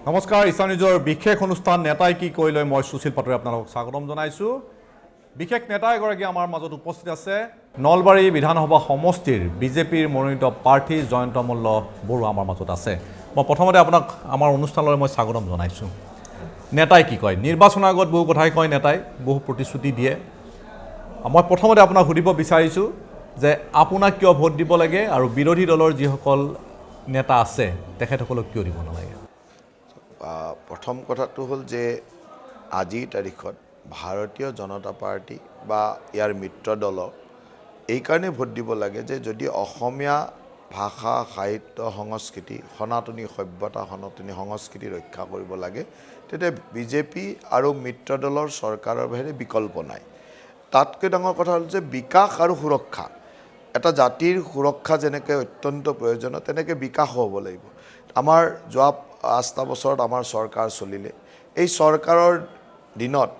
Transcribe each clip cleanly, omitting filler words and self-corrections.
নমস্কাৰ ইছান নিউজৰ বিশেষ অনুষ্ঠান নেতাই কি কৈ লৈ মই সুশীল পাটোৱাৰীয়ে আপোনালোকক স্বাগতম জনাইছোঁ। বিশেষ নেতা এগৰাকী আমাৰ মাজত উপস্থিত আছে। নলবাৰী বিধানসভা সমষ্টিৰ বিজেপিৰ মনোনীত প্ৰাৰ্থী জয়ন্ত মল্ল বৰুৱা আমাৰ মাজত আছে। মই প্ৰথমতে আপোনাক আমাৰ অনুষ্ঠানলৈ মই স্বাগতম জনাইছোঁ। নেতাই কি কয়? নিৰ্বাচনৰ আগত বহু কথাই কয় নেতাই, বহু প্ৰতিশ্ৰুতি দিয়ে। মই প্ৰথমতে আপোনাক সুধিব বিচাৰিছোঁ যে আপোনাক কিয় ভোট দিব লাগে আৰু বিৰোধী দলৰ যিসকল নেতা আছে তেখেতসকলক কিয় দিব নালাগে? প্ৰথম কথাটো হ'ল যে আজিৰ তাৰিখত ভাৰতীয় জনতা পাৰ্টি বা ইয়াৰ মিত্ৰ দলক এইকাৰণে ভোট দিব লাগে যে যদি অসমীয়া ভাষা সাহিত্য সংস্কৃতি সনাতনী সভ্যতা সনাতনী সংস্কৃতি ৰক্ষা কৰিব লাগে তেতিয়া বিজেপি আৰু মিত্ৰ দলৰ চৰকাৰৰ বাহিৰে বিকল্প নাই। তাতকৈ ডাঙৰ কথা হ'ল যে বিকাশ আৰু সুৰক্ষা, এটা জাতিৰ সুৰক্ষা যেনেকৈ অত্যন্ত প্ৰয়োজনীয় তেনেকৈ বিকাশো হ'ব লাগিব। আমাৰ যোৱা 5টা বছৰত আমাৰ চৰকাৰ চলিলে, এই চৰকাৰৰ দিনত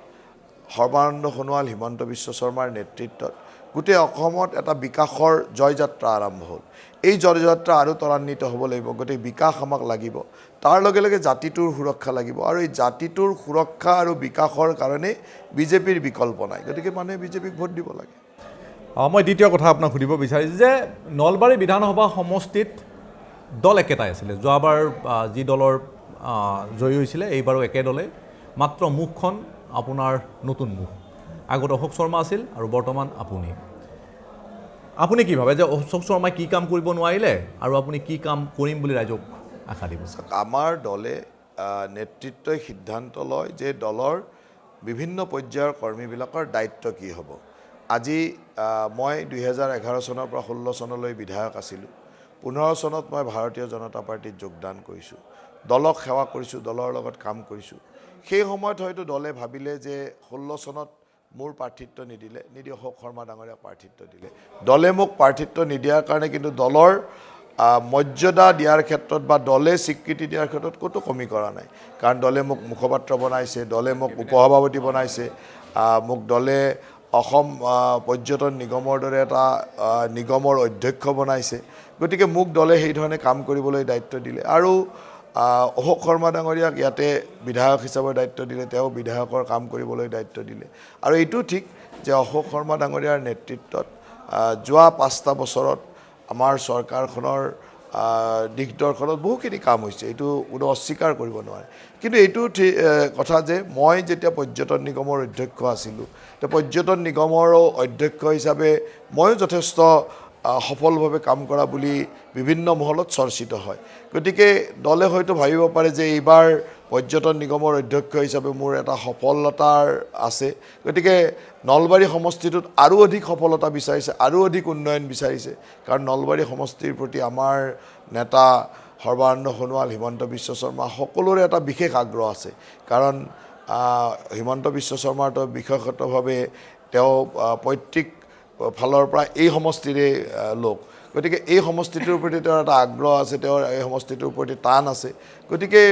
সৰ্বানন্দ সোণোৱাল হিমন্ত বিশ্ব শৰ্মাৰ নেতৃত্বত গোটেই অসমত এটা বিকাশৰ জয়যাত্ৰা আৰম্ভ হ'ল। এই জয়যাত্ৰা আৰু ত্বৰান্বিত হ'ব লাগিব। গতিকে বিকাশ আমাক লাগিব, তাৰ লগে লগে জাতিটোৰ সুৰক্ষা লাগিব আৰু এই জাতিটোৰ সুৰক্ষা আৰু বিকাশৰ কাৰণে বিজেপিৰ বিকল্প নাই। গতিকে মানুহে বিজেপিক ভোট দিব লাগে। মই দ্বিতীয় কথা আপোনাক সুধিব বিচাৰিছোঁ যে নলবাৰী বিধানসভা সমষ্টিত দল একেটাই আছিলে। যোৱাবাৰ যি দলৰ জয়ী হৈছিলে এইবাৰো একে দলে, মাত্ৰ মুখখন আপোনাৰ নতুন মুখ। আগত অশোক শৰ্মা আছিল আৰু বৰ্তমান আপুনি কি ভাবে যে অশোক শৰ্মাই কি কাম কৰিব নোৱাৰিলে আৰু আপুনি কি কাম কৰিম বুলি ৰাইজক আশা দিব? আমাৰ দলে নেতৃত্বই সিদ্ধান্ত লয় যে দলৰ বিভিন্ন পৰ্যায়ৰ কৰ্মীবিলাকৰ দায়িত্ব কি হ'ব। আজি মই 2011 চনৰ পৰা 16 চনলৈ বিধায়ক আছিলোঁ। 15 চনত মই ভাৰতীয় জনতা পাৰ্টিত যোগদান কৰিছোঁ, দলক সেৱা কৰিছোঁ, দলৰ লগত কাম কৰিছোঁ। সেই সময়ত হয়তো দলে ভাবিলে যে 16 চনত মোৰ প্ৰাৰ্থিত্ব নিদি অশোক শৰ্মা ডাঙৰীয়াক প্ৰাৰ্থিত্ব দিলে। দলে মোক প্ৰাৰ্থিত্ব নিদিয়াৰ কাৰণে কিন্তু দলৰ মৰ্যাদা দিয়াৰ ক্ষেত্ৰত বা দলে স্বীকৃতি দিয়াৰ ক্ষেত্ৰত ক'তো কমি কৰা নাই। কাৰণ দলে মোক মুখপাত্ৰ বনাইছে, দলে মোক উপসভাপতি বনাইছে, মোক দলে অসম পৰ্যটন নিগমৰ দৰে এটা নিগমৰ অধ্যক্ষ বনাইছে। গতিকে মোক দলে সেইধৰণে কাম কৰিবলৈ দায়িত্ব দিলে আৰু অশোক শৰ্মা ডাঙৰীয়াক ইয়াতে বিধায়ক হিচাপে দায়িত্ব দিলে, তেওঁ বিধায়কৰ কাম কৰিবলৈ দায়িত্ব দিলে। আৰু এইটো ঠিক যে অশোক শৰ্মা ডাঙৰীয়াৰ নেতৃত্বত যোৱা 5টা বছৰত আমাৰ চৰকাৰখনৰ দিশদৰ্শনত বহুখিনি কাম হৈছে, এইটো কোনো অস্বীকাৰ কৰিব নোৱাৰে। কিন্তু এইটো কথা যে মই যেতিয়া পৰ্যটন নিগমৰ অধ্যক্ষ আছিলোঁ, তেতিয়া পৰ্যটন নিগমৰো অধ্যক্ষ হিচাপে ময়ো যথেষ্ট সফলভাৱে কাম কৰা বুলি বিভিন্ন মহলত চৰ্চিত হয়। গতিকে দলে হয়তো ভাবিব পাৰে যে এইবাৰ পৰ্যটন নিগমৰ অধ্যক্ষ হিচাপে মোৰ এটা সফলতাৰ আছে, গতিকে নলবাৰী সমষ্টিটোত আৰু অধিক সফলতা বিচাৰিছে, আৰু অধিক উন্নয়ন বিচাৰিছে। কাৰণ নলবাৰী সমষ্টিৰ প্ৰতি আমাৰ নেতা সৰ্বানন্দ সোণোৱাল হিমন্ত বিশ্ব শৰ্মা সকলোৰে এটা বিশেষ আগ্ৰহ আছে। কাৰণ হিমন্ত বিশ্ব শৰ্মাটো বিশেষতভাৱে তেওঁ পৈতৃক ফালৰ পৰা এই সমষ্টিৰে লোক, গতিকে এই সমষ্টিটোৰ প্ৰতি তেওঁৰ এটা আগ্ৰহ আছে, তেওঁৰ এই সমষ্টিটোৰ প্ৰতি টান আছে। গতিকে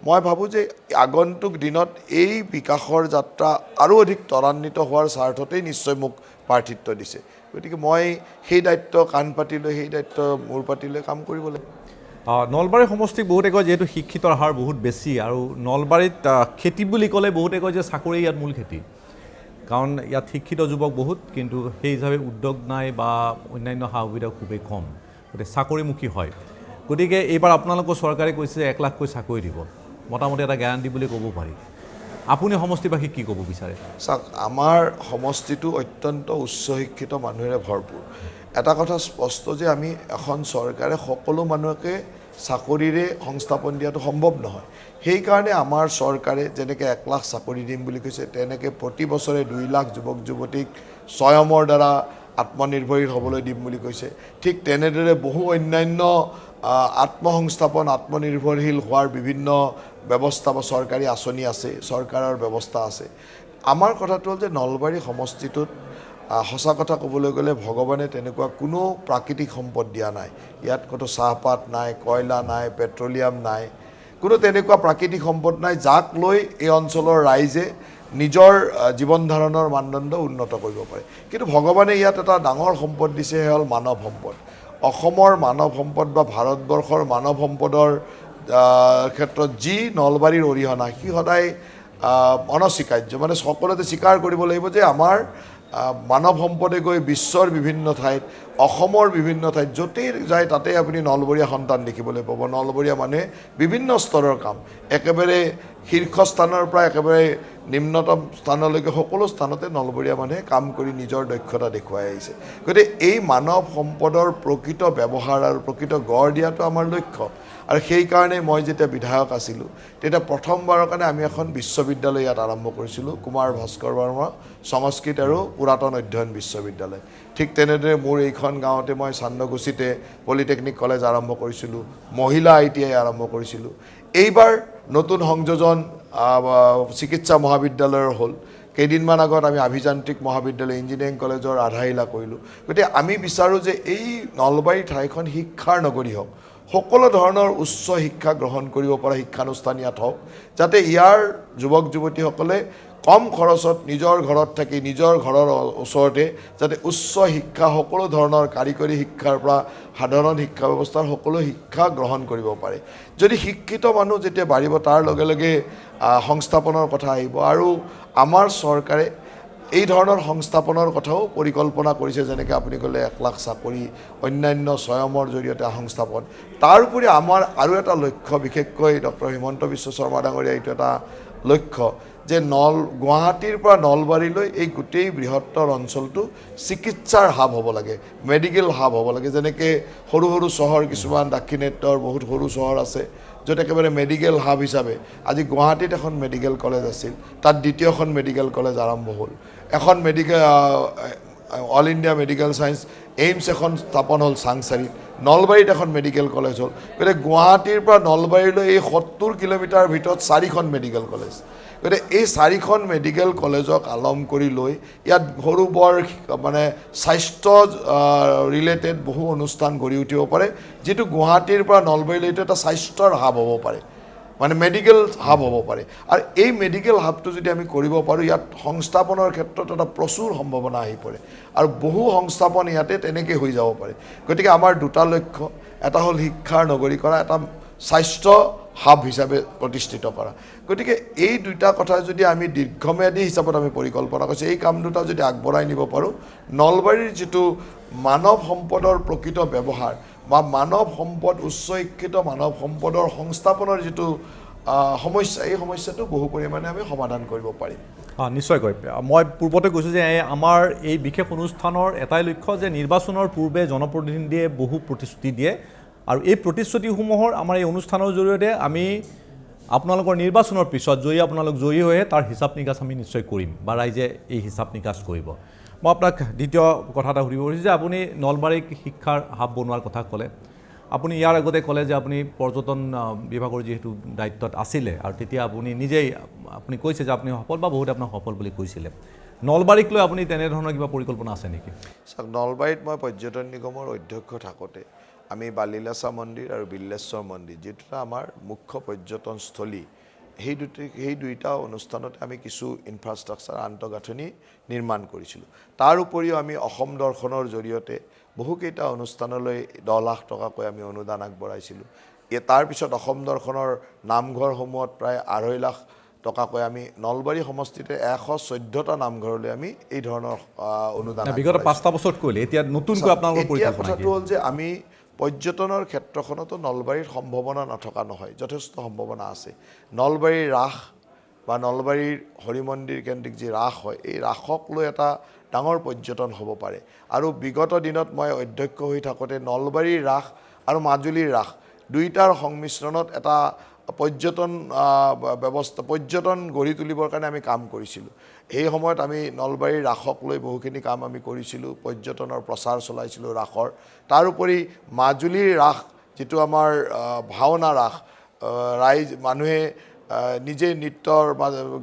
মই ভাবোঁ যে আগন্তুক দিনত এই বিকাশৰ যাত্ৰা আৰু অধিক ত্বৰান্বিত হোৱাৰ স্বাৰ্থতেই নিশ্চয় মোক প্ৰাৰ্থিত্ব দিছে। গতিকে মই সেই দায়িত্ব কাণ পাতি লৈ, সেই দায়িত্ব মূৰ পাতি লৈ কাম কৰিব লাগিব। নলবাৰী সমষ্টিক বহুতে কয় যিহেতু শিক্ষিতৰ হাৰ বহুত বেছি আৰু নলবাৰীত খেতি বুলি ক'লে বহুতে কয় যে চাকৰি ইয়াত মূল খেতি। কাৰণ ইয়াত শিক্ষিত যুৱক বহুত, কিন্তু সেই হিচাপে উদ্যোগ নাই বা অন্যান্য সা সুবিধা খুবেই কম, গতিকে চাকৰিমুখী হয়। গতিকে এইবাৰ আপোনালোকৰ চৰকাৰে কৈছে 1 লাখকৈ চাকৰি দিব, মোটামুটি এটা গেৰাণ্টি বুলি ক'ব পাৰি। আপুনি সমষ্টিবাসীক কি ক'ব বিচাৰে? চাওক, আমাৰ সমষ্টিটো অত্যন্ত উচ্চ শিক্ষিত মানুহেৰে ভৰপূৰ। এটা কথা স্পষ্ট যে আমি এখন চৰকাৰে সকলো মানুহকে চাকৰিৰে সংস্থাপন দিয়াটো সম্ভৱ নহয়। সেইকাৰণে আমাৰ চৰকাৰে যেনেকৈ 1 লাখ চাকৰি দিম বুলি কৈছে, তেনেকৈ প্ৰতি বছৰে 2 লাখ যুৱক যুৱতীক স্বয়মৰ দ্বাৰা আত্মনিৰ্ভৰশীল হ'বলৈ দিম বুলি কৈছে। ঠিক তেনেদৰে বহু অন্যান্য আত্মসংস্থাপন, আত্মনিৰ্ভৰশীল হোৱাৰ বিভিন্ন ব্যৱস্থা বা চৰকাৰী আঁচনি আছে, চৰকাৰৰ ব্যৱস্থা আছে। আমাৰ কথাটো হ'ল যে নলবাৰী সমষ্টিটোত সঁচা কথা ক'বলৈ গ'লে ভগৱানে তেনেকুৱা কোনো প্ৰাকৃতিক সম্পদ দিয়া নাই। ইয়াত ক'তো চাহপাত নাই, কয়লা নাই, পেট্ৰলিয়াম নাই, কোনো তেনেকুৱা প্ৰাকৃতিক সম্পদ নাই যাক লৈ এই অঞ্চলৰ ৰাইজে নিজৰ জীৱন ধাৰণৰ মানদণ্ড উন্নত কৰিব পাৰে। কিন্তু ভগৱানে ইয়াত এটা ডাঙৰ সম্পদ দিছে, সেয়া হ'ল মানৱ সম্পদ। অসমৰ মানৱ সম্পদ বা ভাৰতবৰ্ষৰ মানৱ সম্পদৰ ক্ষেত্ৰত যি নলবাৰীৰ অৰিহণা সি সদায় অনস্বীকাৰ্য মানে সকলোতে স্বীকাৰ কৰিব লাগিব যে আমাৰ মানৱ সম্পদে গৈ বিশ্বৰ বিভিন্ন ঠাইত অসমৰ বিভিন্ন ঠাইত য'তেই যায় তাতে আপুনি নলবৰীয়া সন্তান দেখিবলৈ পাব নলবৰীয়া মানুহে বিভিন্ন স্তৰৰ কাম একেবাৰে শীৰ্ষস্থানৰ পৰা একেবাৰে নিম্নতম স্থানলৈকে সকলো স্থানতে নলবৰীয়া মানুহে কাম কৰি নিজৰ দক্ষতা দেখুৱাই আহিছে গতিকে এই মানৱ সম্পদৰ প্ৰকৃত ব্যৱহাৰ আৰু প্ৰকৃত গঢ় দিয়াটো আমাৰ লক্ষ্য আৰু সেইকাৰণে মই যেতিয়া বিধায়ক আছিলোঁ তেতিয়া প্ৰথমবাৰৰ কাৰণে আমি এখন বিশ্ববিদ্যালয় ইয়াত আৰম্ভ কৰিছিলোঁ কুমাৰ ভাস্কৰ বৰ্মা সংস্কৃত আৰু পুৰাতন অধ্যয়ন বিশ্ববিদ্যালয় ঠিক তেনেদৰে মোৰ এইখন গাঁৱতে মই চান্দগুছিতে পলিটেকনিক কলেজ আৰম্ভ কৰিছিলোঁ মহিলা ITI আৰম্ভ কৰিছিলোঁ এইবাৰ নতুন সংযোজন চিকিৎসা মহাবিদ্যালয়ৰ হ'ল কেইদিনমান আগত আমি অভিযান্ত্ৰিক মহাবিদ্যালয় ইঞ্জিনিয়াৰিং কলেজৰ আধাৰশিলা কৰিলোঁ গতিকে আমি বিচাৰোঁ যে এই নলবাৰী ঠাইখন শিক্ষাৰ নগৰী হওক সকলো ধৰণৰ উচ্চ শিক্ষা গ্ৰহণ কৰিব পৰা শিক্ষানুষ্ঠান ইয়াত হওক যাতে ইয়াৰ যুৱক যুৱতীসকলে কম খৰচত নিজৰ ঘৰত থাকি নিজৰ ঘৰৰ ওচৰতে যাতে উচ্চ শিক্ষা সকলো ধৰণৰ কাৰিকৰী শিক্ষাৰ পৰা সাধাৰণ শিক্ষা ব্যৱস্থাৰ সকলো শিক্ষা গ্ৰহণ কৰিব পাৰে যদি শিক্ষিত মানুহ যেতিয়া বাঢ়িব তাৰ লগে লগে সংস্থাপনৰ কথা আহিব আৰু আমাৰ চৰকাৰে এই ধৰণৰ সংস্থাপনৰ কথাও পৰিকল্পনা কৰিছে যেনেকৈ আপুনি ক'লে 1 লাখ চাকৰি অন্যান্য স্বয়মৰ জৰিয়তে সংস্থাপন তাৰ উপৰি আমাৰ আৰু এটা লক্ষ্য বিশেষকৈ ডক্টৰ হিমন্ত বিশ্ব শৰ্মা ডাঙৰীয়া এইটো এটা লক্ষ্য যে গুৱাহাটীৰ পৰা নলবাৰীলৈ এই গোটেই বৃহত্তৰ অঞ্চলটো চিকিৎসাৰ হাব হ'ব লাগে মেডিকেল হাব হ'ব লাগে যেনেকৈ সৰু সৰু চহৰ কিছুমান দাক্ষিণাত্যৰ বহুত সৰু চহৰ আছে য'ত একেবাৰে মেডিকেল হাব হিচাপে আজি গুৱাহাটীত এখন মেডিকেল কলেজ আছিল তাত দ্বিতীয়খন মেডিকেল কলেজ আৰম্ভ হ'ল এখন medical all India medical science AIIMS এখন স্থাপন হ'ল চাংচাৰীত নলবাৰীত এখন মেডিকেল কলেজ হ'ল গতিকে গুৱাহাটীৰ পৰা নলবাৰীলৈ এই 70 কিলোমিটাৰ ভিতৰত 4খন মেডিকেল কলেজ গতিকে এই 4খন মেডিকেল কলেজক আলম কৰি লৈ ইয়াত সৰু বৰ মানে স্বাস্থ্য ৰিলেটেড বহু অনুষ্ঠান গঢ়ি উঠিব পাৰে যিটো গুৱাহাটীৰ পৰা নলবাৰীলৈ এটা স্বাস্থ্যৰ হাব হ'ব পাৰে মানে মেডিকেল হাব হ'ব পাৰে আৰু এই মেডিকেল হাবটো যদি আমি কৰিব পাৰোঁ ইয়াত সংস্থাপনৰ ক্ষেত্ৰত এটা প্ৰচুৰ সম্ভাৱনা আহি পৰে আৰু বহু সংস্থাপন ইয়াতে তেনেকৈ হৈ যাব পাৰে গতিকে আমাৰ দুটা লক্ষ্য এটা হ'ল শিক্ষাৰ নগৰী কৰা এটা স্বাস্থ্য হাব হিচাপে প্ৰতিষ্ঠিত কৰা গতিকে এই দুটা কথা যদি আমি দীৰ্ঘম্যাদী হিচাপত আমি পৰিকল্পনা কৰিছোঁ এই কাম দুটা যদি আগবঢ়াই নিব পাৰোঁ নলবাৰীৰ যিটো মানৱ সম্পদৰ প্ৰকৃত ব্যৱহাৰ বা মানৱ সম্পদ উচ্চ শিক্ষিত মানৱ সম্পদৰ সংস্থাপনৰ যিটো সমস্যা এই সমস্যাটো বহু পৰিমাণে আমি সমাধান কৰিব পাৰিম নিশ্চয়কৈ মই পূৰ্বতে কৈছোঁ যে আমাৰ এই বিশেষ অনুষ্ঠানৰ এটাই লক্ষ্য যে নিৰ্বাচনৰ পূৰ্বে জনপ্ৰতিনিধিয়ে বহু প্ৰতিশ্ৰুতি দিয়ে আৰু এই প্ৰতিশ্ৰুতিসমূহৰ আমাৰ এই অনুষ্ঠানৰ জৰিয়তে আমি আপোনালোকৰ নিৰ্বাচনৰ পিছত আপোনালোক জয়ী হৈ তাৰ হিচাপ নিকাচ আমি নিশ্চয় কৰিম বা ৰাইজে এই হিচাপ নিকাচ কৰিব মই আপোনাক দ্বিতীয় কথা এটা সুধিব খুজিছোঁ যে আপুনি নলবাৰীক শিক্ষাৰ হাব বনোৱাৰ কথা ক'লে আপুনি ইয়াৰ আগতে ক'লে যে আপুনি পৰ্যটন বিভাগৰ যিহেতু দায়িত্বত আছিলে আৰু তেতিয়া আপুনি নিজেই আপুনি কৈছে যে আপুনি সফল বা বহুতে আপোনাক সফল বুলি কৈছিলে নলবাৰীক লৈ আপুনি তেনেধৰণৰ কিবা পৰিকল্পনা আছে নেকি চাওক নলবাৰীত মই পৰ্যটন নিগমৰ অধ্যক্ষ থাকোঁতে আমি বালিলাচা মন্দিৰ আৰু বিল্লেশ্বৰ মন্দিৰ যিটো আমাৰ মুখ্য পৰ্যটনস্থলী সেই দুইটা অনুষ্ঠানতে আমি কিছু ইনফ্ৰাষ্ট্ৰাকচাৰ আন্তঃগাঁথনি নিৰ্মাণ কৰিছিলোঁ তাৰ উপৰিও আমি অসম দৰ্শনৰ জৰিয়তে বহুকেইটা অনুষ্ঠানলৈ 10 লাখ টকাকৈ আমি অনুদান আগবঢ়াইছিলোঁ তাৰপিছত অসম দৰ্শনৰ নামঘৰসমূহত প্ৰায় 2.5 লাখ টকাকৈ আমি নলবাৰী সমষ্টিতে 114টা নামঘৰলৈ আমি এই ধৰণৰ অনুদান বিগত 5টা বছৰত কৰিলে এতিয়া নতুনকৈ আপোনালোকৰ পৰিকল্পনা কথাটো হ'ল যে আমি পৰ্যটনৰ ক্ষেত্ৰখনতো নলবাৰীৰ সম্ভাৱনা নথকা নহয় যথেষ্ট সম্ভাৱনা আছে নলবাৰীৰ ৰাস বা নলবাৰীৰ হৰি মন্দিৰ কেন্দ্ৰিক যি ৰাস হয় এই ৰাসক লৈ এটা ডাঙৰ পৰ্যটন হ'ব পাৰে আৰু বিগত দিনত মই অধ্যক্ষ হৈ থাকোঁতে নলবাৰীৰ ৰাস আৰু মাজুলীৰ ৰাস দুইটাৰ সংমিশ্ৰণত এটা পৰ্যটন গঢ়ি তুলিবৰ কাৰণে আমি কাম কৰিছিলোঁ এই সময়ত আমি নলবাৰীৰ ৰাসক লৈ বহুখিনি কাম আমি কৰিছিলোঁ পৰ্যটনৰ প্ৰচাৰ চলাইছিলোঁ ৰাসৰ তাৰোপৰি মাজুলীৰ ৰাস যিটো আমাৰ ভাওনা ৰাস মানুহে নিজে নৃত্যৰ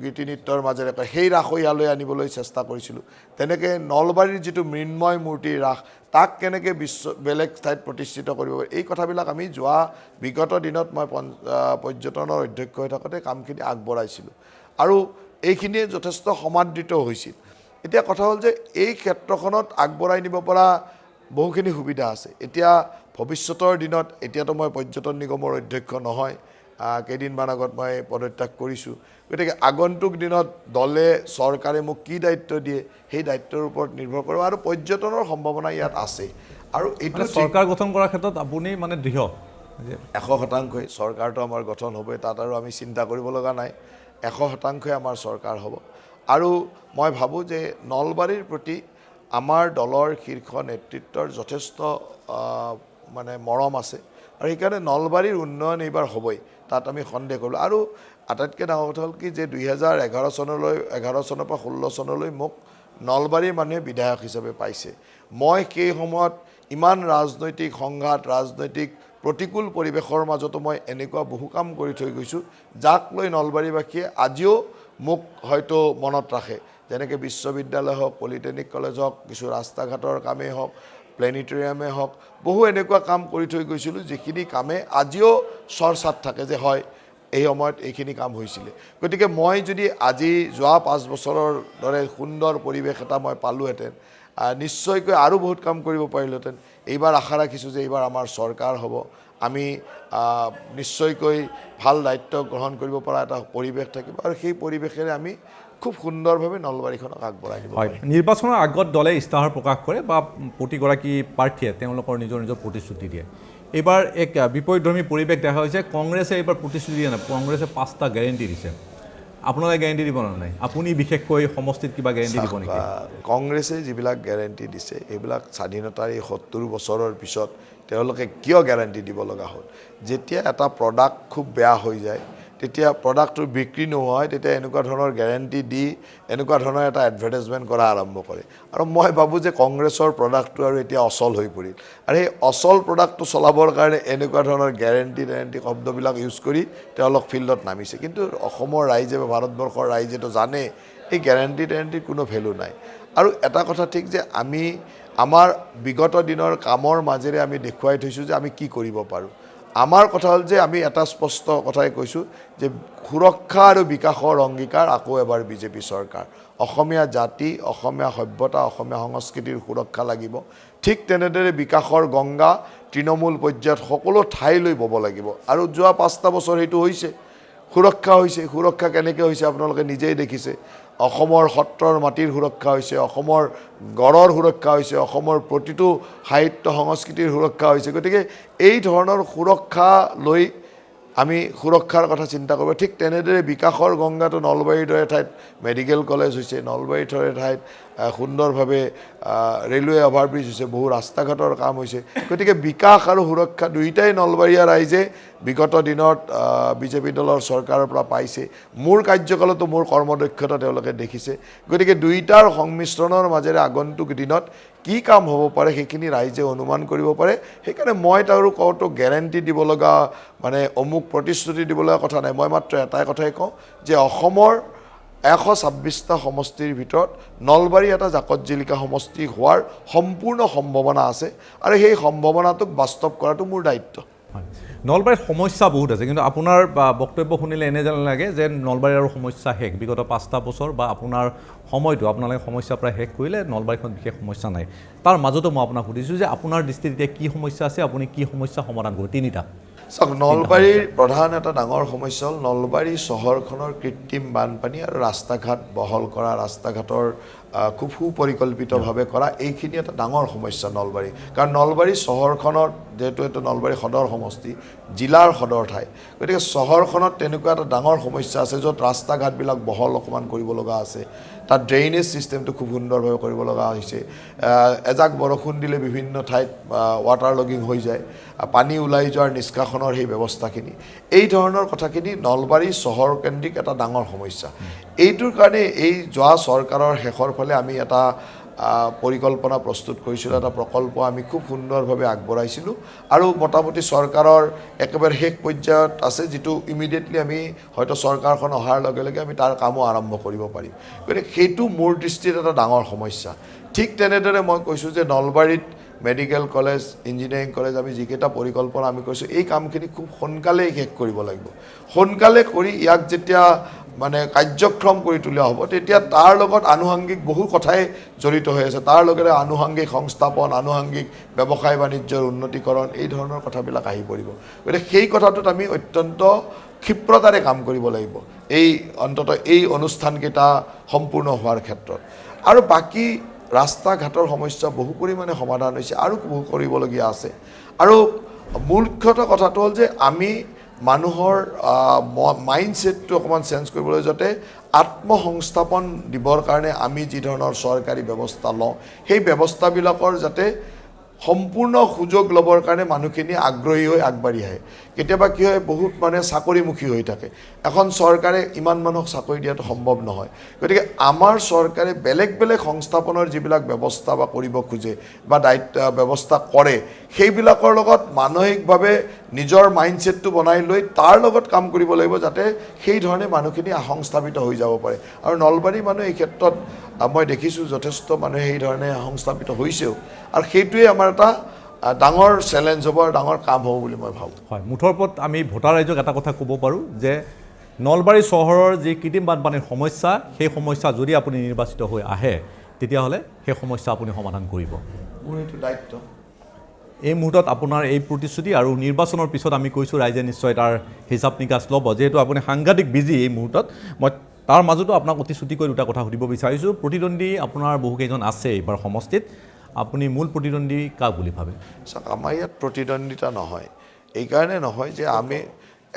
গীতি নৃত্যৰ মাজেৰে সেই ৰাসো ইয়ালৈ আনিবলৈ চেষ্টা কৰিছিলোঁ তেনেকৈ নলবাৰীৰ যিটো মৃন্ময় মূৰ্তিৰ ৰাস তাক কেনেকৈ বেলেগ ঠাইত প্ৰতিষ্ঠিত কৰিব পাৰি এই কথাবিলাক আমি বিগত দিনত মই পৰ্যটনৰ অধ্যক্ষ হৈ থাকোঁতে কামখিনি আগবঢ়াইছিলোঁ আৰু এইখিনিয়ে যথেষ্ট সমাদৃত হৈছিল এতিয়া কথা হ'ল যে এই ক্ষেত্ৰখনত আগবঢ়াই নিব পৰা বহুখিনি সুবিধা আছে এতিয়া ভৱিষ্যতৰ দিনত এতিয়াতো মই পৰ্যটন নিগমৰ অধ্যক্ষ নহয় কেইদিনমান আগত মই পদত্যাগ কৰিছোঁ গতিকে আগন্তুক দিনত দলে চৰকাৰে মোক কি দায়িত্ব দিয়ে সেই দায়িত্বৰ ওপৰত নিৰ্ভৰ কৰিব আৰু পৰ্যটনৰ সম্ভাৱনা ইয়াত আছে আৰু এইটো চৰকাৰ গঠন কৰাৰ ক্ষেত্ৰত আপুনি মানে দৃঢ় 100%ই চৰকাৰটো আমাৰ গঠন হ'বই তাত আৰু আমি চিন্তা কৰিব লগা নাই 100%ই আমাৰ চৰকাৰ হ'ব আৰু মই ভাবোঁ যে নলবাৰীৰ প্ৰতি আমাৰ দলৰ শীৰ্ষ নেতৃত্বৰ যথেষ্ট মানে মৰম আছে আৰু সেইকাৰণে নলবাৰীৰ উন্নয়ন এইবাৰ হ'বই তাত আমি সন্দেহ কৰোঁ আৰু আটাইতকৈ ডাঙৰ কথা হ'ল কি যে 2011 চনৰ পৰা 16 চনলৈ মোক নলবাৰীৰ মানুহে বিধায়ক হিচাপে পাইছে মই সেই সময়ত ইমান ৰাজনৈতিক সংঘাত ৰাজনৈতিক প্ৰতিকূল পৰিৱেশৰ মাজতো মই এনেকুৱা বহু কাম কৰি থৈ গৈছোঁ যাক লৈ নলবাৰীবাসীয়ে আজিও মোক হয়তো মনত ৰাখে যেনেকৈ বিশ্ববিদ্যালয় হওক পলিটেকনিক কলেজ হওক কিছু ৰাস্তা ঘাটৰ কামেই হওক প্লেনেটৰিয়ামে হওক বহু এনেকুৱা কাম কৰি থৈ গৈছিলোঁ যিখিনি কামে আজিও চৰ্চাত থাকে যে হয় এই সময়ত এইখিনি কাম হৈছিলে গতিকে মই যদি আজি যোৱা 5 বছৰৰ দৰে সুন্দৰ পৰিৱেশ এটা মই পালোহেঁতেন নিশ্চয়কৈ আৰু বহুত কাম কৰিব পাৰিলোহেঁতেন এইবাৰ আশা ৰাখিছোঁ যে এইবাৰ আমাৰ চৰকাৰ হ'ব আমি নিশ্চয়কৈ ভাল দায়িত্ব গ্ৰহণ কৰিব পৰা এটা পৰিৱেশ থাকিব আৰু সেই পৰিৱেশেৰে আমি খুব সুন্দৰভাৱে নলবাৰীখনক আগবঢ়াই নিব হয় নিৰ্বাচনৰ আগত দলে ইস্তাহাৰ প্ৰকাশ কৰে বা প্ৰতিগৰাকী প্ৰাৰ্থীয়ে তেওঁলোকৰ নিজৰ নিজৰ প্ৰতিশ্ৰুতি দিয়ে এইবাৰ এক বিপৰীতধৰ্মী পৰিৱেশ দেখা হৈছে কংগ্ৰেছে এইবাৰ প্ৰতিশ্ৰুতি দিয়া নাই কংগ্ৰেছে 5টা গেৰেণ্টি দিছে আপোনালোকে গেৰেণ্টি দিব নাই আপুনি বিশেষকৈ সমষ্টিত কিবা গেৰেণ্টি দিব নেকি কংগ্ৰেছে যিবিলাক গেৰেণ্টি দিছে এইবিলাক স্বাধীনতাৰ এই 70 বছৰৰ পিছত তেওঁলোকে কিয় গেৰেণ্টি দিব লগা হ'ল যেতিয়া এটা প্ৰডাক্ট খুব বেয়া হৈ যায় তেতিয়া প্ৰডাক্টটো বিক্ৰী নোহোৱা হয় তেতিয়া এনেকুৱা ধৰণৰ গেৰেণ্টি দি এনেকুৱা ধৰণৰ এটা এডভাৰটাইজমেণ্ট কৰা আৰম্ভ কৰে আৰু মই ভাবোঁ যে কংগ্ৰেছৰ প্ৰডাক্টটো আৰু এতিয়া অচল হৈ পৰিল আৰু সেই অচল প্ৰডাক্টটো চলাবৰ কাৰণে এনেকুৱা ধৰণৰ গেৰেণ্টি শব্দবিলাক ইউজ কৰি তেওঁলোক ফিল্ডত নামিছে কিন্তু অসমৰ ৰাইজে বা ভাৰতবৰ্ষৰ ৰাইজেতো জানে এই গেৰেণ্টিৰ কোনো ভেলু নাই আৰু এটা কথা ঠিক যে আমি আমাৰ বিগত দিনৰ কামৰ মাজেৰে আমি দেখুৱাই থৈছোঁ যে আমি কি কৰিব পাৰোঁ আমাৰ কথা হ'ল যে আমি এটা স্পষ্ট কথাই কৈছোঁ যে সুৰক্ষা আৰু বিকাশৰ অংগীকাৰ আকৌ এবাৰ বিজেপি চৰকাৰ অসমীয়া জাতি অসমীয়া সভ্যতা অসমীয়া সংস্কৃতিৰ সুৰক্ষা লাগিব ঠিক তেনেদৰে বিকাশৰ গংগা তৃণমূল পৰ্যায়ত সকলো ঠাইলৈ বব লাগিব আৰু যোৱা 5টা বছৰ সেইটো হৈছে সুৰক্ষা কেনেকৈ হৈছে আপোনালোকে নিজেই দেখিছে অসমৰ সত্ৰৰ মাটিৰ সুৰক্ষা হৈছে অসমৰ গড়ৰ সুৰক্ষা হৈছে অসমৰ প্ৰতিটো সাহিত্য সংস্কৃতিৰ সুৰক্ষা হৈছে গতিকে এই ধৰণৰ সুৰক্ষা লৈ আমি সুৰক্ষাৰ কথা চিন্তা কৰিব ঠিক তেনেদৰে বিকাশৰ গংগাটো নলবাৰীৰ দৰে ঠাইত মেডিকেল কলেজ হৈছে নলবাৰীৰ দৰে ঠাইত সুন্দৰভাৱে ৰেলৱে অভাৰব্ৰিজ হৈছে বহু ৰাস্তা ঘাটৰ কাম হৈছে গতিকে বিকাশ আৰু সুৰক্ষা দুয়োটাই নলবাৰীয়া ৰাইজে বিগত দিনত বিজেপি দলৰ চৰকাৰৰ পৰা পাইছে মোৰ কাৰ্যকালতো মোৰ কৰ্মদক্ষতা তেওঁলোকে দেখিছে গতিকে দুয়োটাৰ সংমিশ্ৰণৰ মাজেৰে আগন্তুক দিনত কি কাম হ'ব পাৰে সেইখিনি ৰাইজে অনুমান কৰিব পাৰে সেইকাৰণে মই তাৰো কওঁতো গেৰেণ্টি দিব লগা মানে অমুক প্ৰতিশ্ৰুতি দিব লগা কথা নাই মই মাত্ৰ এটাই কথাই কওঁ যে অসমৰ 126টা সমষ্টিৰ ভিতৰত নলবাৰী এটা জাকত জিলিকা সমষ্টি হোৱাৰ সম্পূৰ্ণ সম্ভাৱনা আছে আৰু সেই সম্ভাৱনাটোক বাস্তৱ কৰাটো মোৰ দায়িত্ব নলবাৰীত সমস্যা বহুত আছে কিন্তু আপোনাৰ বক্তব্য শুনিলে এনে যেন লাগে যে নলবাৰীৰ আৰু সমস্যা শেষ বিগত 5টা বছৰ বা আপোনাৰ সময়টো আপোনালোকে সমস্যা প্ৰায় শেষ কৰিলে নলবাৰীখন বিশেষ সমস্যা নাই তাৰ মাজতো মই আপোনাক সুধিছোঁ যে আপোনাৰ দৃষ্টিত এতিয়া কি সমস্যা আছে আপুনি কি সমস্যা সমাধান কৰিব 3টা চাওক নলবাৰীৰ প্ৰধান এটা ডাঙৰ সমস্যা হ'ল নলবাৰী চহৰখনৰ কৃত্ৰিম বানপানী আৰু ৰাস্তা ঘাট বহল কৰা ৰাস্তা ঘাটৰ খুব সুপৰিকল্পিতভাৱে কৰা এইখিনি এটা ডাঙৰ সমস্যা নলবাৰী কাৰণ নলবাৰী চহৰখনত যেহেতু এইটো নলবাৰী সদৰ সমষ্টি জিলাৰ সদৰ ঠাই গতিকে চহৰখনত তেনেকুৱা এটা ডাঙৰ সমস্যা আছে য'ত ৰাস্তা ঘাটবিলাক বহল অকণমান কৰিব লগা আছে তাত ড্ৰেইনেজ ছিষ্টেমটো খুব সুন্দৰভাৱে কৰিব লগা হৈছে এজাক বৰষুণ দিলে বিভিন্ন ঠাইত ৱাটাৰ লগিং হৈ যায় পানী ওলাই যোৱাৰ নিষ্কাশনৰ সেই ব্যৱস্থাখিনি এই ধৰণৰ কথাখিনি নলবাৰী চহৰকেন্দ্ৰিক এটা ডাঙৰ সমস্যা এইটোৰ কাৰণে এই যোৱা চৰকাৰৰ শেষৰ ফালে আমি এটা পৰিকল্পনা প্ৰস্তুত কৰিছিলোঁ এটা প্ৰকল্প আমি খুব সুন্দৰভাৱে আগবঢ়াইছিলোঁ আৰু মোটামুটি চৰকাৰৰ একেবাৰে শেষ পৰ্যায়ত আছে যিটো ইমিডিয়েটলি আমি হয়তো চৰকাৰখন অহাৰ লগে লগে আমি তাৰ কামো আৰম্ভ কৰিব পাৰিম গতিকে সেইটো মোৰ দৃষ্টিত এটা ডাঙৰ সমস্যা ঠিক তেনেদৰে মই কৈছোঁ যে নলবাৰীত মেডিকেল কলেজ ইঞ্জিনিয়াৰিং কলেজ আমি যিকেইটা পৰিকল্পনা আমি কৈছোঁ এই কামখিনি খুব সোনকালেই শেষ কৰিব লাগিব সোনকালে কৰি ইয়াক যেতিয়া মানে কাৰ্যক্ষম কৰি তোলা হ'ব তেতিয়া তাৰ লগত আনুষংগিক বহু কথাই জড়িত হৈ আছে তাৰ লগতে আনুষংগিক সংস্থাপন আনুষংগিক ব্যৱসায় বাণিজ্যৰ উন্নতিকৰণ এই ধৰণৰ কথাবিলাক আহি পৰিব গতিকে সেই কথাটোত আমি অত্যন্ত ক্ষিপ্ৰতাৰে কাম কৰিব লাগিব এই অন্ততঃ এই অনুষ্ঠানকেইটা সম্পূৰ্ণ হোৱাৰ ক্ষেত্ৰত আৰু বাকী ৰাস্তা ঘাটৰ সমস্যা বহু পৰিমাণে সমাধান হৈছে আৰু বহু কৰিবলগীয়া আছে আৰু মূলগত কথাটো হ'ল যে আমি মানুহৰ মাইণ্ডছেটটো অকণমান চেঞ্জ কৰিবলৈ যাতে আত্মসংস্থাপন দিবৰ কাৰণে আমি যি ধৰণৰ চৰকাৰী ব্যৱস্থা লওঁ সেই ব্যৱস্থাবিলাকৰ যাতে সম্পূৰ্ণ সুযোগ ল'বৰ কাৰণে মানুহখিনি আগ্ৰহী হৈ আগবাঢ়ি আহে কেতিয়াবা কি হয় বহুত মানে চাকৰিমুখী হৈ থাকে এখন চৰকাৰে ইমান মানুহক চাকৰি দিয়াটো সম্ভৱ নহয় গতিকে আমাৰ চৰকাৰে বেলেগ বেলেগ সংস্থাপনৰ যিবিলাক ব্যৱস্থা বা কৰিব খোজে বা দায়িত্ব ব্যৱস্থা কৰে সেইবিলাকৰ লগত মানসিকভাৱে নিজৰ মাইণ্ডছেটটো বনাই লৈ তাৰ লগত কাম কৰিব লাগিব যাতে সেই ধৰণে মানুহখিনি সংস্থাপিত হৈ যাব পাৰে আৰু নলবাৰীৰ মানুহ এই ক্ষেত্ৰত মই দেখিছোঁ যথেষ্ট মানুহে সেই ধৰণে সংস্থাপিত হৈছেও আৰু সেইটোৱে আমাৰ এটা ডাঙৰ চেলেঞ্জ হ'ব আৰু ডাঙৰ কাম হ'ব বুলি মই ভাবোঁ হয় মুঠৰ ওপৰত আমি ভোটাৰ ৰাইজক এটা কথা ক'ব পাৰোঁ যে নলবাৰী চহৰৰ যি কৃত্ৰিম বানপানীৰ সমস্যা সেই সমস্যা যদি আপুনি নিৰ্বাচিত হৈ আহে তেতিয়াহ'লে সেই সমস্যা আপুনি সমাধান কৰিব মোৰ এইটো দায়িত্ব এই মুহূৰ্তত আপোনাৰ এই প্ৰতিশ্ৰুতি আৰু নিৰ্বাচনৰ পিছত আমি কৈছোঁ ৰাইজে নিশ্চয় তাৰ হিচাপ নিকাচ ল'ব যিহেতু আপুনি সাংঘাতিক বিজি এই মুহূৰ্তত মই তাৰ মাজতো আপোনাক অতি চুটিকৈ দুটা কথা সুধিব বিচাৰিছোঁ প্ৰতিদ্বন্দ্বী আপোনাৰ বহুকেইজন আছে এইবাৰ সমষ্টিত আপুনি মূল প্ৰতিদ্বন্দ্বী কাক বুলি ভাবে চাওক আমাৰ ইয়াত প্ৰতিদ্বন্দ্বিতা নহয় এইকাৰণে নহয় যে আমি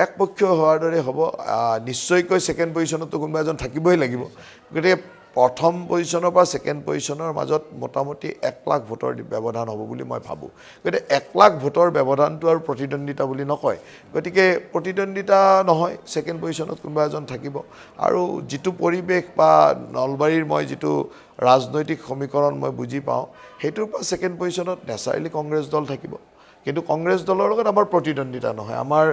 একপক্ষীয় হোৱাৰ দৰে হ'ব নিশ্চয়কৈ ছেকেণ্ড পজিশ্যনতো কোনোবা এজন থাকিবই লাগিব গতিকে প্ৰথম পজিশ্যনৰ পৰা ছেকেণ্ড পজিশ্যনৰ মাজত মোটামুটি 1 লাখ ভোটৰ ব্যৱধান হ'ব বুলি মই ভাবোঁ গতিকে 1 লাখ ভোটৰ ব্যৱধানটো আৰু প্ৰতিদ্বন্দ্বিতা বুলি নকয় গতিকে প্ৰতিদ্বন্দ্বিতা নহয় ছেকেণ্ড পজিশ্যনত কোনোবা এজন থাকিব আৰু যিটো পৰিৱেশ বা নলবাৰীৰ মই যিটো ৰাজনৈতিক সমীকৰণ মই বুজি পাওঁ সেইটোৰ পৰা ছেকেণ্ড পজিশ্যনত নেচাৰেলি কংগ্ৰেছ দল থাকিব কিন্তু কংগ্ৰেছ দলৰ লগত আমাৰ প্ৰতিদ্বন্দ্বিতা নহয় আমাৰ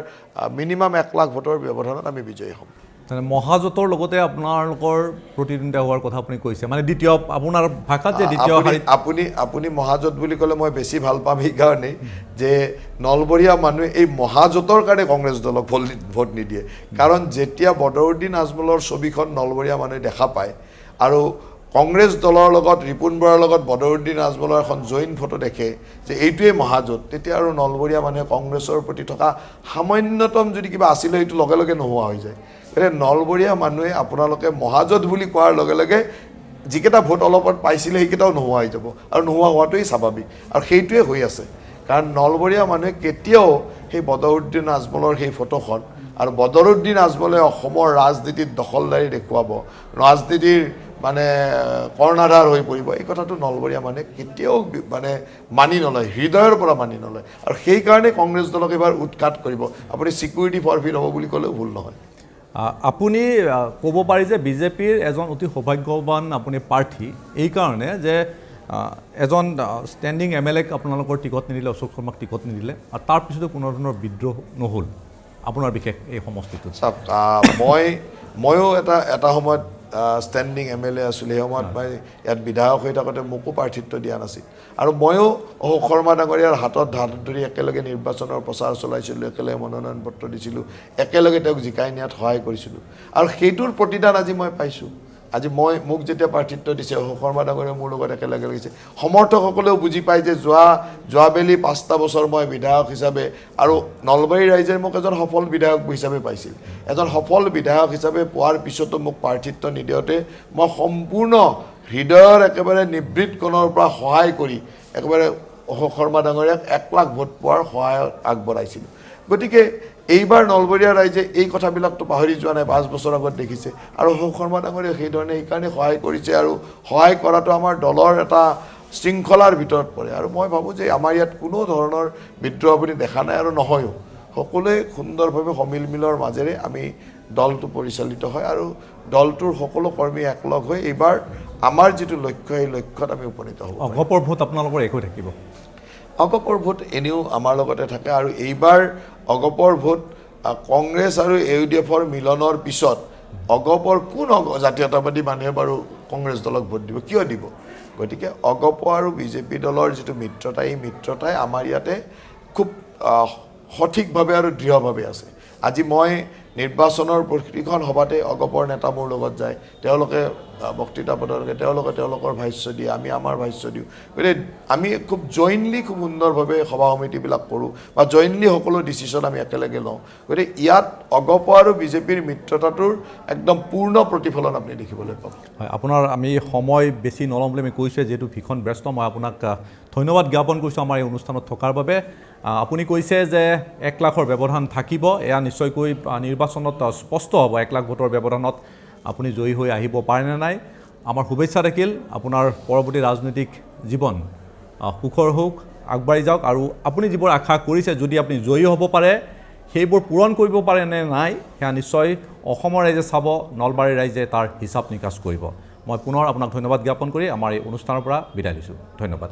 মিনিমাম 1 লাখ ভোটৰ ব্যৱধানত আমি বিজয়ী হ'ম মহাজোঁটৰ লগতে আপোনালোকৰ প্ৰতিদ্বন্দ্বিতা হোৱাৰ কথা আপুনি কৈছে মানে দ্বিতীয় আপোনাৰ ভাষাত যে দ্বিতীয় আপুনি মহাজোঁট বুলি ক'লে মই বেছি ভাল পাম সেইকাৰণেই যে নলবৰীয়া মানুহে এই মহাজোঁটৰ কাৰণে কংগ্ৰেছ দলক ভোট নিদিয়ে কাৰণ যেতিয়া বদৰুদ্দিন আজমলৰ ছবিখন নলবৰীয়া মানুহে দেখা পায় আৰু কংগ্ৰেছ দলৰ লগত ৰিপুণ বৰাৰ লগত বদৰুদ্দিন আজমলৰ এখন জইণ্ট ফটো দেখে যে এইটোৱে মহাজোঁট তেতিয়া আৰু নলবৰীয়া মানুহে কংগ্ৰেছৰ প্ৰতি থকা সামান্যতম যদি কিবা আছিলে সেইটো লগে লগে নোহোৱা হৈ যায় গতিকে নলবৰীয়া মানুহে আপোনালোকে মহাজোঁট বুলি কোৱাৰ লগে লগে যিকেইটা ভোট অলপত পাইছিলে সেইকেইটাও নোহোৱা হৈ যাব আৰু নোহোৱা হোৱাটোৱেই স্বাভাৱিক আৰু সেইটোৱে হৈ আছে কাৰণ নলবৰীয়া মানুহে কেতিয়াও সেই বদৰুদ্দিন আজমলৰ সেই ফটোখন আৰু বদৰুদ্দিন আজমলে অসমৰ ৰাজনীতিত দখলদাৰী দেখুৱাব ৰাজনীতিৰ মানে কৰ্ণাধাৰ হৈ পৰিব এই কথাটো নলবৰীয়া মানুহে কেতিয়াও মানে মানি নলয় হৃদয়ৰ পৰা মানি নলয় আৰু সেইকাৰণে কংগ্ৰেছ দলক এবাৰ উৎখাত কৰিব আপুনি ছিকিউৰিটি ফৰফিল হ'ব বুলি ক'লেও ভুল নহয় আপুনি ক'ব পাৰি যে বিজেপিৰ এজন অতি সৌভাগ্যৱান আপুনি প্ৰাৰ্থী এইকাৰণে যে এজন ষ্টেণ্ডিং MLAক আপোনালোকৰ টিকট নিদিলে অশোক শৰ্মাক টিকট নিদিলে আৰু তাৰপিছতো কোনো ধৰণৰ বিদ্ৰোহ নহ'ল আপোনাৰ বিশেষ এই সমষ্টিটোত চাওক ময়ো এটা সময়ত ষ্টেণ্ডিং MLA আছিলোঁ সেই সময়ত মই ইয়াত বিধায়ক হৈ থাকোঁতে মোকো প্ৰাৰ্থিত্ব দিয়া নাছিল আৰু ময়ো অশোক শৰ্মা ডাঙৰীয়াৰ হাতত ধৰি একেলগে নিৰ্বাচনৰ প্ৰচাৰ চলাইছিলোঁ একেলগে মনোনয়ন পত্ৰ দিছিলোঁ একেলগে তেওঁক জিকাই নিয়াত সহায় কৰিছিলোঁ আৰু সেইটোৰ প্ৰতিদান আজি মই পাইছোঁ আজি মোক যেতিয়া প্ৰাৰ্থিত্ব দিছে অশোক শৰ্মা ডাঙৰীয়াই মোৰ লগত একেলগে লাগিছে সমৰ্থকসকলেও বুজি পায় যে যোৱাবেলি 5টা বছৰ মই বিধায়ক হিচাপে আৰু নলবাৰী ৰাইজে মোক এজন সফল বিধায়ক হিচাপে পাইছিল এজন সফল বিধায়ক হিচাপে পোৱাৰ পিছতো মোক প্ৰাৰ্থিত্ব নিদিওঁতে মই সম্পূৰ্ণ হৃদয়ৰ একেবাৰে নিবৃত কোণৰ পৰা সহায় কৰি একেবাৰে অশোক শৰ্মা ডাঙৰীয়াক 1 লাখ ভোট পোৱাৰ সহায়ত আগবঢ়াইছিলোঁ গতিকে এইবাৰ নলবৰীয়া ৰাইজে এই কথাবিলাকতো পাহৰি যোৱা নাই 5 বছৰ আগত দেখিছে আৰু অশোক শৰ্মা ডাঙৰীয়াক সেইধৰণে সেইকাৰণে সহায় কৰিছে আৰু সহায় কৰাটো আমাৰ দলৰ এটা শৃংখলাৰ ভিতৰত পৰে আৰু মই ভাবোঁ যে আমাৰ ইয়াত কোনো ধৰণৰ বিদ্ৰোহ আপুনি দেখা নাই আৰু নহয়ও সকলোৱে সুন্দৰভাৱে সমিল মিলৰ মাজেৰে আমি দলটো পৰিচালিত হয় আৰু দলটোৰ সকলো কৰ্মী একলগ হৈ এইবাৰ আমাৰ যিটো লক্ষ্য সেই লক্ষ্যত আমি উপনীত হ'ব অগপৰ ভোট আপোনালোকৰ একো থাকিব অগপৰ ভোট এনেও আমাৰ লগতে থাকে আৰু এইবাৰ অগপৰ ভোট কংগ্ৰেছ আৰু UDFৰ মিলনৰ পিছত অগপৰ কোন জাতীয়তাবাদী মানুহে বাৰু কংগ্ৰেছ দলক ভোট দিব কিয় দিব গতিকে অগপ আৰু বিজেপি দলৰ যিটো মিত্ৰতা এই মিত্ৰতাই আমাৰ ইয়াতে খুব সঠিকভাৱে আৰু দৃঢ়ভাৱে আছে আজি মই নিৰ্বাচনৰ প্ৰতিখন সভাতে অগপৰ নেতা মোৰ লগত যায়, তেওঁলোকে বক্তৃতা প্ৰদান কৰে, তেওঁলোকে তেওঁলোকৰ ভাষ্য দিয়ে, আমি আমাৰ ভাষ্য দিওঁ। গতিকে আমি খুব জইণ্টলি খুব সুন্দৰভাৱে সভা সমিতিবিলাক কৰোঁ বা জইণ্টলি সকলো ডিচিশ্যন আমি একেলগে লওঁ। গতিকে ইয়াত অগপ আৰু বিজেপিৰ মিত্ৰতাটোৰ একদম পূৰ্ণ প্ৰতিফলন আপুনি দেখিবলৈ পাব। হয়, আপোনাৰ আমি সময় বেছি নল'ম বুলি আমি কৈছোঁ, যিহেতু ভীষণ ব্যস্ত। মই আপোনাক ধন্যবাদ জ্ঞাপন কৰিছোঁ আমাৰ এই অনুষ্ঠানত থকাৰ বাবে। আপুনি কৈছে যে 1 লাখৰ ব্যৱধান থাকিব, এয়া নিশ্চয়কৈ নিৰ্বাচনত স্পষ্ট হ'ব। 1 লাখ ভোটৰ ব্যৱধানত আপুনি জয়ী হৈ আহিব পাৰে নে নাই। আমাৰ শুভেচ্ছা থাকিল, আপোনাৰ পৰৱৰ্তী ৰাজনৈতিক জীৱন সুখৰ হওক, আগবাঢ়ি যাওক। আৰু আপুনি যিবোৰ আশা কৰিছে, যদি আপুনি জয়ী হ'ব পাৰে, সেইবোৰ পূৰণ কৰিব পাৰে নে নাই, সেয়া নিশ্চয় অসমৰ ৰাইজে চাব, নলবাৰীৰ ৰাইজে তাৰ হিচাপ নিকাচ কৰিব। মই পুনৰ আপোনাক ধন্যবাদ জ্ঞাপন কৰি আমাৰ এই অনুষ্ঠানৰ পৰা বিদায় লৈছোঁ। ধন্যবাদ।